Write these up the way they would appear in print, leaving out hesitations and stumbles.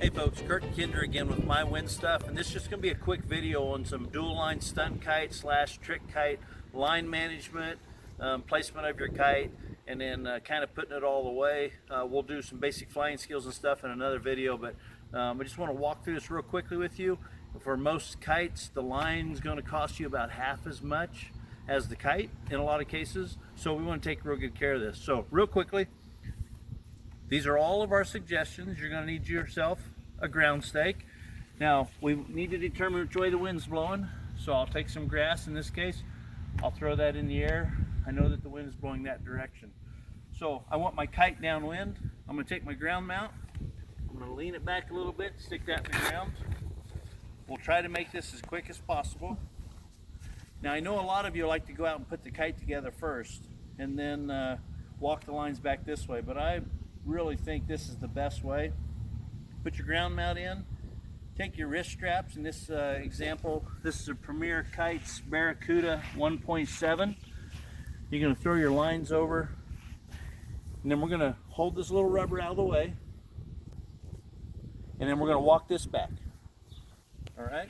Hey folks, Curt Kendra again with my wind stuff, and this is just going to be a quick video on some dual line stunt kite / trick kite line management, placement of your kite, and then kind of putting it all away. We'll do some basic flying skills and stuff in another video, but I just want to walk through this real quickly with you. For most kites, the line's going to cost you about half as much as the kite in a lot of cases, so we want to take real good care of this. So real quickly, these are all of our suggestions. You're going to need yourself a ground stake. Now, we need to determine which way the wind's blowing, so I'll take some grass in this case. I'll throw that in the air. I know that the wind is blowing that direction. So I want my kite downwind. I'm going to take my ground mount. I'm going to lean it back a little bit, stick that in the ground. We'll try to make this as quick as possible. Now, I know a lot of you like to go out and put the kite together first and then walk the lines back this way, but I really think this is the best way. Put your ground mount in, take your wrist straps. In this example, this is a Premier Kites Barracuda 1.7. You're going to throw your lines over, and then we're going to hold this little rubber out of the way, and then we're going to walk this back. All right?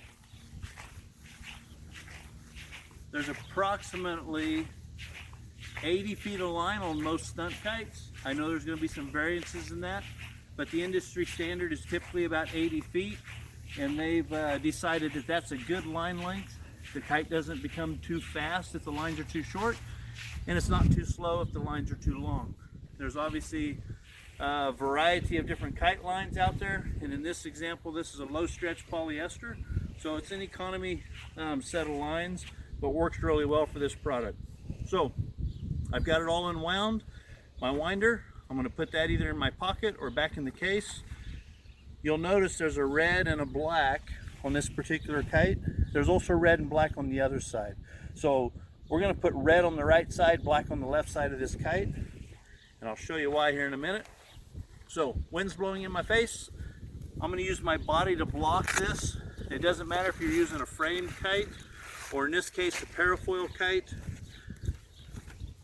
There's approximately 80 feet of line on most stunt kites. I know there's going to be some variances in that, but the industry standard is typically about 80 feet, and they've decided that that's a good line length. The kite doesn't become too fast if the lines are too short, and it's not too slow if the lines are too long. There's obviously a variety of different kite lines out there, and in this example, this is a low stretch polyester, so it's an economy set of lines, but works really well for this product. So I've got it all unwound. My winder, I'm going to put that either in my pocket or back in the case. You'll notice there's a red and a black on this particular kite. There's also red and black on the other side. So we're going to put red on the right side, black on the left side of this kite, and I'll show you why here in a minute. So wind's blowing in my face. I'm going to use my body to block this. It doesn't matter if you're using a framed kite or in this case a parafoil kite.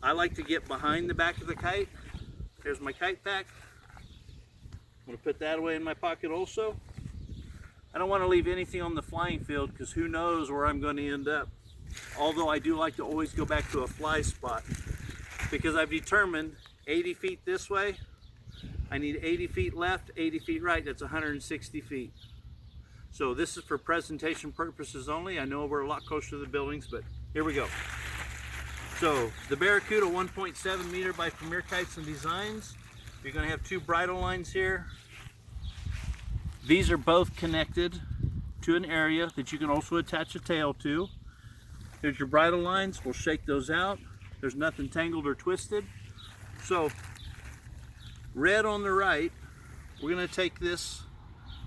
I like to get behind the back of the kite. Here's my kite pack. I'm going to put that away in my pocket also. I don't want to leave anything on the flying field because who knows where I'm going to end up. Although I do like to always go back to a fly spot because I've determined 80 feet this way, I need 80 feet left, 80 feet right, that's 160 feet. So this is for presentation purposes only. I know we're a lot closer to the buildings, but here we go. So the Barracuda 1.7 meter by Premier Kites and Designs. You're going to have two bridle lines here. These are both connected to an area that you can also attach a tail to. Here's your bridle lines. We'll shake those out. There's nothing tangled or twisted. So red on the right, we're going to take this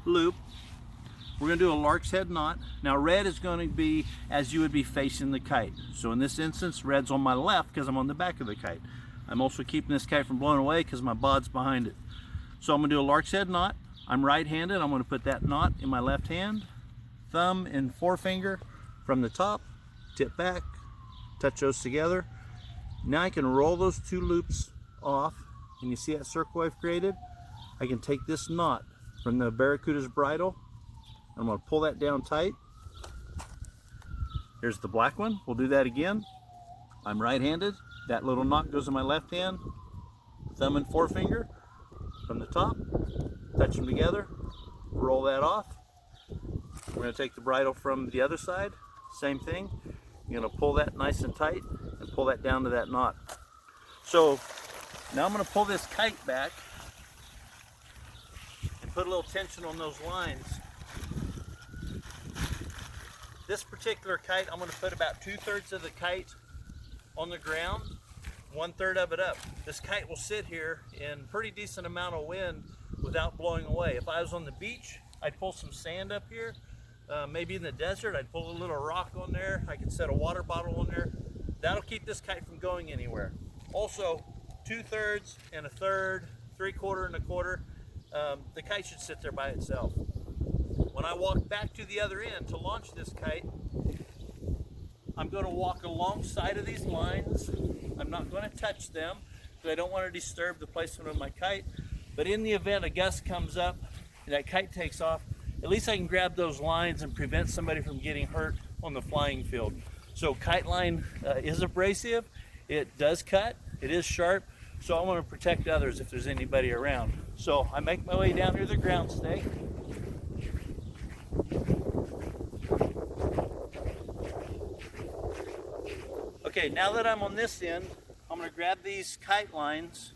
loop. We're going to do a lark's head knot. Now red is going to be as you would be facing the kite. So in this instance, red's on my left because I'm on the back of the kite. I'm also keeping this kite from blowing away because my bod's behind it. So I'm going to do a lark's head knot. I'm right-handed. I'm going to put that knot in my left hand. Thumb and forefinger from the top, tip back, touch those together. Now I can roll those two loops off, and you see that circle I've created? I can take this knot from the Barracuda's bridle. I'm going to pull that down tight. Here's the black one. We'll do that again. I'm right-handed. That little knot goes in my left hand. Thumb and forefinger from the top. Touch them together. Roll that off. We're going to take the bridle from the other side. Same thing. You're going to pull that nice and tight and pull that down to that knot. So now I'm going to pull this kite back and put a little tension on those lines. This particular kite, I'm going to put about 2/3 of the kite on the ground, 1/3 of it up. This kite will sit here in pretty decent amount of wind without blowing away. If I was on the beach, I'd pull some sand up here. Maybe in the desert, I'd pull a little rock on there. I could set a water bottle on there. That'll keep this kite from going anywhere. Also, 2/3 and 1/3, 3/4 and 1/4, the kite should sit there by itself. When I walk back to the other end to launch this kite, I'm going to walk alongside of these lines. I'm not going to touch them because I don't want to disturb the placement of my kite. But in the event a gust comes up and that kite takes off, at least I can grab those lines and prevent somebody from getting hurt on the flying field. So kite line is abrasive, it does cut, it is sharp, so I want to protect others if there's anybody around. So I make my way down here to the ground stake. Okay, now that I'm on this end, I'm going to grab these kite lines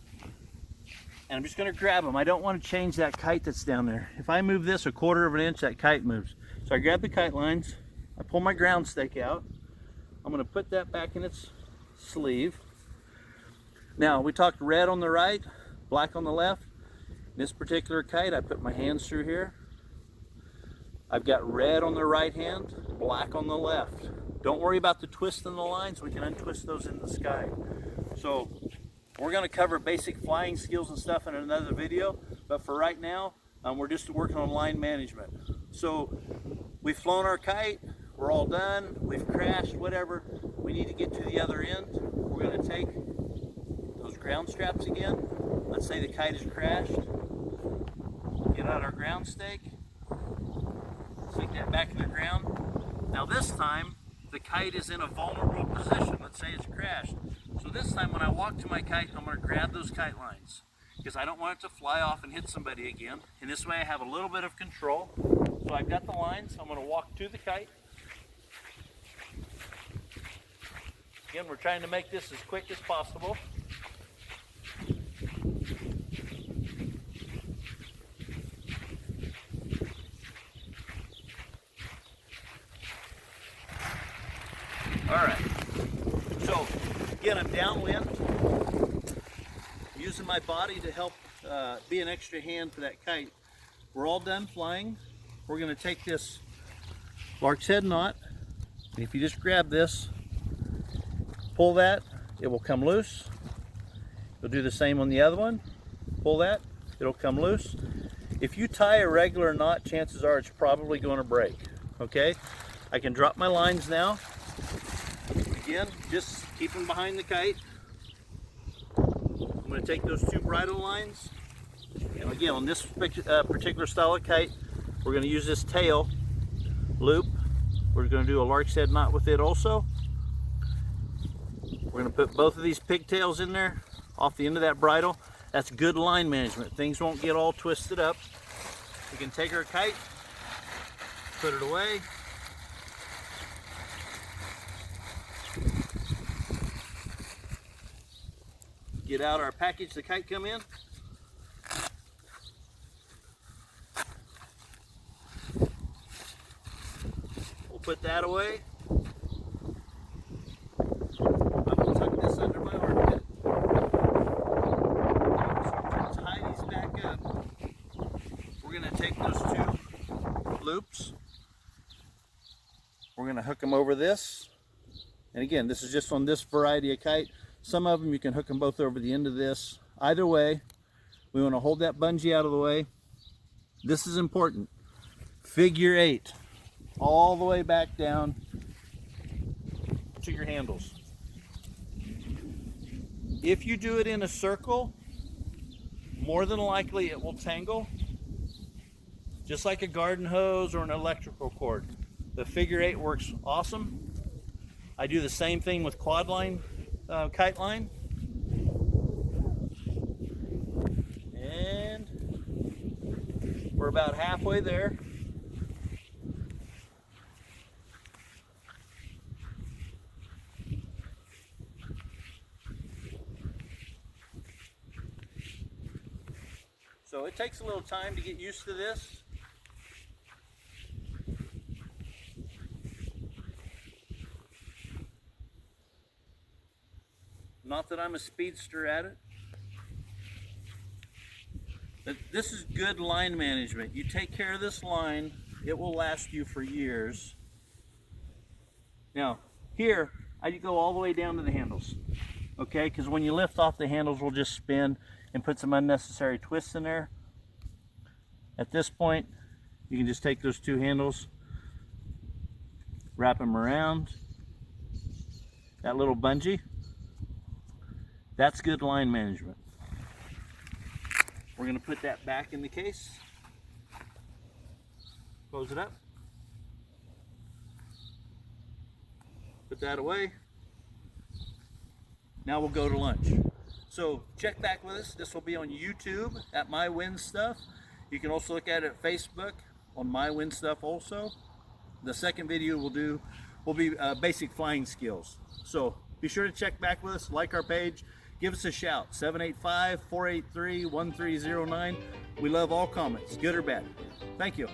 and I'm just going to grab them. I don't want to change that kite that's down there. If I move this 1/4 of an inch, that kite moves. So I grab the kite lines, I pull my ground stake out, I'm going to put that back in its sleeve. Now, we talked red on the right, black on the left. In this particular kite, I put my hands through here. I've got red on the right hand, black on the left. Don't worry about the twist in the lines, we can untwist those in the sky. So we're going to cover basic flying skills and stuff in another video, but for right now, we're just working on line management. So we've flown our kite, we're all done, we've crashed, whatever. We need to get to the other end. We're going to take those ground straps again. Let's say the kite has crashed. Get out our ground stake, stick that back in the ground. Now this time, the kite is in a vulnerable position. Let's say it's crashed. So this time when I walk to my kite, I'm going to grab those kite lines because I don't want it to fly off and hit somebody again. And this way I have a little bit of control. So I've got the lines. I'm going to walk to the kite. Again, we're trying to make this as quick as possible. All right, so again, I'm downwind, using my body to help be an extra hand for that kite. We're all done flying. We're going to take this lark's head knot, and if you just grab this, pull that, it will come loose. You'll do the same on the other one. Pull that, it'll come loose. If you tie a regular knot, chances are it's probably going to break. Okay, I can drop my lines now. Again, just keep them behind the kite. I'm going to take those 2 bridle lines, and again, on this particular style of kite, we're going to use this tail loop. We're going to do a lark's head knot with it also. We're going to put both of these pigtails in there off the end of that bridle. That's good line management. Things won't get all twisted up. We can take our kite, put it away. Get out our package the kite come in. We'll put that away. I'm going to tuck this under my armpit. So to tie these back up, we're going to take those 2 loops. We're going to hook them over this. And again, this is just on this variety of kite. Some of them you can hook them both over the end of this. Either way, we want to hold that bungee out of the way. This is important. Figure 8, all the way back down to your handles. If you do it in a circle, more than likely it will tangle, just like a garden hose or an electrical cord. The figure 8 works awesome. I do the same thing with quad line. Kite line, and we're about halfway there. So it takes a little time to get used to this. Not that I'm a speedster at it, but this is good line management. You take care of this line, it will last you for years. Now, here, I go all the way down to the handles, okay? Because when you lift off, the handles will just spin and put some unnecessary twists in there. At this point, you can just take those 2 handles, wrap them around that little bungee. That's good line management. We're going to put that back in the case. Close it up. Put that away. Now we'll go to lunch. So check back with us. This will be on YouTube at My Win Stuff. You can also look at it at Facebook on My Win Stuff also. The second video we'll do will be basic flying skills. So be sure to check back with us, like our page, give us a shout, 785-483-1309. We love all comments, good or bad. Thank you.